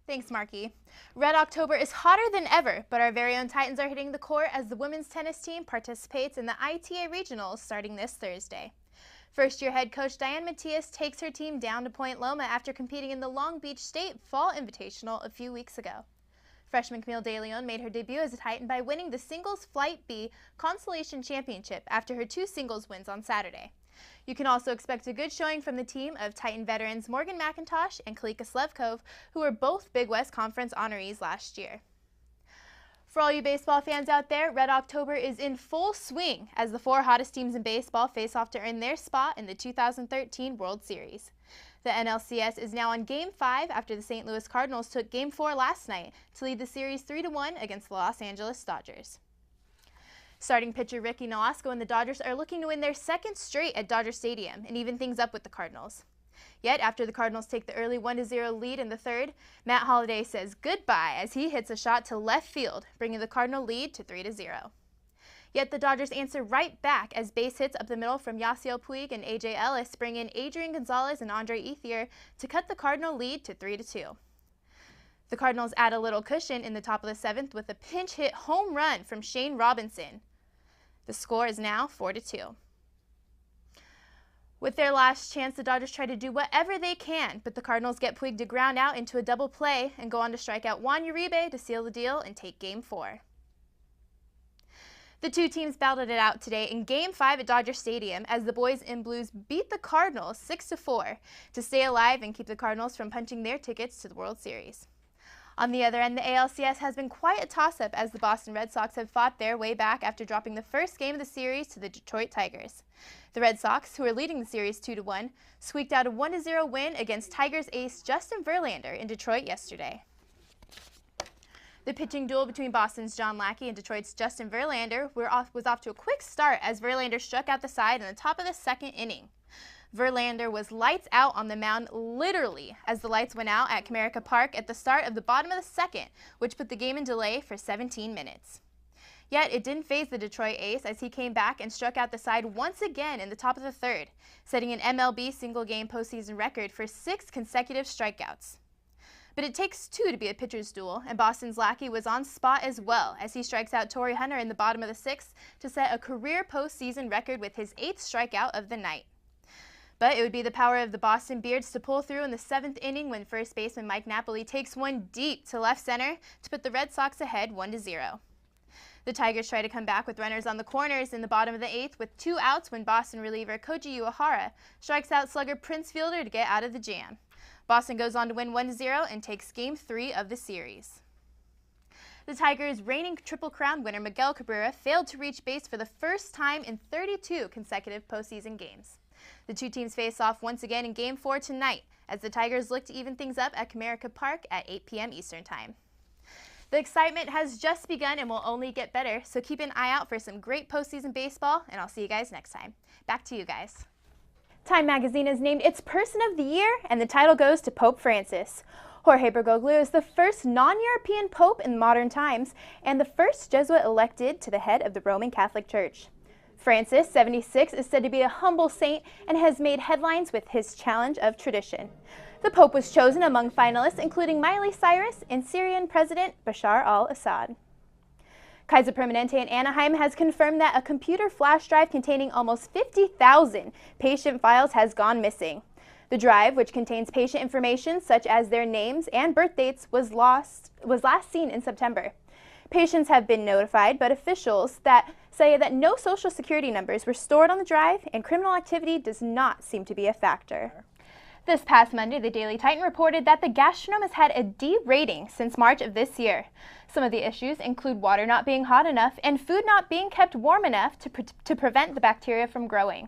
Thanks, Marky. Red October is hotter than ever, but our very own Titans are hitting the court as the women's tennis team participates in the ITA Regionals starting this Thursday. First-year head coach Diane Matias takes her team down to Point Loma after competing in the Long Beach State Fall Invitational a few weeks ago. Freshman Camille DeLeon made her debut as a Titan by winning the Singles Flight B Consolation Championship after her 2 singles wins on Saturday. You can also expect a good showing from the team of Titan veterans Morgan McIntosh and Kalika Slevkov, who were both Big West Conference honorees last year. For all you baseball fans out there, Red October is in full swing as the 4 hottest teams in baseball face off to earn their spot in the 2013 World Series. The NLCS is now on Game 5 after the St. Louis Cardinals took Game 4 last night to lead the series 3-1 against the Los Angeles Dodgers. Starting pitcher Ricky Nolasco and the Dodgers are looking to win their 2nd straight at Dodger Stadium and even things up with the Cardinals. Yet, after the Cardinals take the early 1-0 lead in the 3rd, Matt Holliday says goodbye as he hits a shot to left field, bringing the Cardinal lead to 3-0. Yet the Dodgers answer right back as base hits up the middle from Yasiel Puig and A.J. Ellis bring in Adrian Gonzalez and Andre Ethier to cut the Cardinal lead to 3-2. The Cardinals add a little cushion in the top of the 7th with a pinch hit home run from Shane Robinson. The score is now 4-2. With their last chance, the Dodgers try to do whatever they can, but the Cardinals get Puig to ground out into a double play and go on to strike out Juan Uribe to seal the deal and take Game 4. The 2 teams battled it out today in Game 5 at Dodger Stadium as the boys in blues beat the Cardinals 6-4 to stay alive and keep the Cardinals from punching their tickets to the World Series. On the other end, the ALCS has been quite a toss-up as the Boston Red Sox have fought their way back after dropping the first game of the series to the Detroit Tigers. The Red Sox, who are leading the series 2-1, squeaked out a 1-0 win against Tigers ace Justin Verlander in Detroit yesterday. The pitching duel between Boston's John Lackey and Detroit's Justin Verlander was off to a quick start as Verlander struck out the side in the top of the 2nd inning. Verlander was lights out on the mound literally as the lights went out at Comerica Park at the start of the bottom of the 2nd, which put the game in delay for 17 minutes. Yet it didn't faze the Detroit ace as he came back and struck out the side once again in the top of the 3rd, setting an MLB single-game postseason record for 6 consecutive strikeouts. But it takes 2 to be a pitcher's duel, and Boston's Lackey was on spot as well as he strikes out Torrey Hunter in the bottom of the 6th to set a career postseason record with his 8th strikeout of the night. But it would be the power of the Boston Beards to pull through in the 7th inning when first baseman Mike Napoli takes one deep to left center to put the Red Sox ahead 1-0. The Tigers try to come back with runners on the corners in the bottom of the 8th with 2 outs when Boston reliever Koji Uehara strikes out slugger Prince Fielder to get out of the jam. Boston goes on to win 1-0 and takes Game 3 of the series. The Tigers' reigning Triple Crown winner Miguel Cabrera failed to reach base for the first time in 32 consecutive postseason games. The 2 teams face off once again in Game 4 tonight as the Tigers look to even things up at Comerica Park at 8 p.m. Eastern Time. The excitement has just begun and will only get better, so keep an eye out for some great postseason baseball, and I'll see you guys next time. Back to you guys. Time Magazine has named its Person of the Year, and the title goes to Pope Francis. Jorge Bergoglio is the first non-European pope in modern times and the first Jesuit elected to the head of the Roman Catholic Church. Francis, 76, is said to be a humble saint and has made headlines with his challenge of tradition. The Pope was chosen among finalists including Miley Cyrus and Syrian President Bashar al-Assad. Kaiser Permanente in Anaheim has confirmed that a computer flash drive containing almost 50,000 patient files has gone missing. The drive, which contains patient information such as their names and birth dates, was last seen in September. Patients have been notified, but officials say that no social security numbers were stored on the drive and criminal activity does not seem to be a factor. This past Monday, the Daily Titan reported that the gastronome has had a D rating since March of this year. Some of the issues include water not being hot enough and food not being kept warm enough to prevent the bacteria from growing.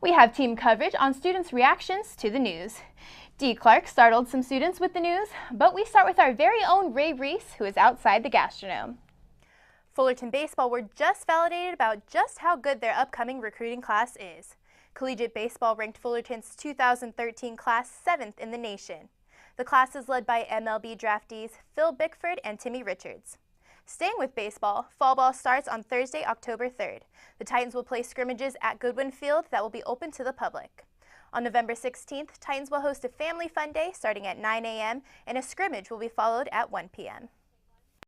We have team coverage on students' reactions to the news. Dee Clark startled some students with the news, but we start with our very own Ray Reese, who is outside the gastronome. Fullerton baseball were just validated about just how good their upcoming recruiting class is. Collegiate baseball ranked Fullerton's 2013 class 7th in the nation. The class is led by MLB draftees Phil Bickford and Timmy Richards. Staying with baseball, fall ball starts on Thursday, October 3rd. The Titans will play scrimmages at Goodwin Field that will be open to the public. On November 16th, Titans will host a family fun day starting at 9 a.m. and a scrimmage will be followed at 1 p.m.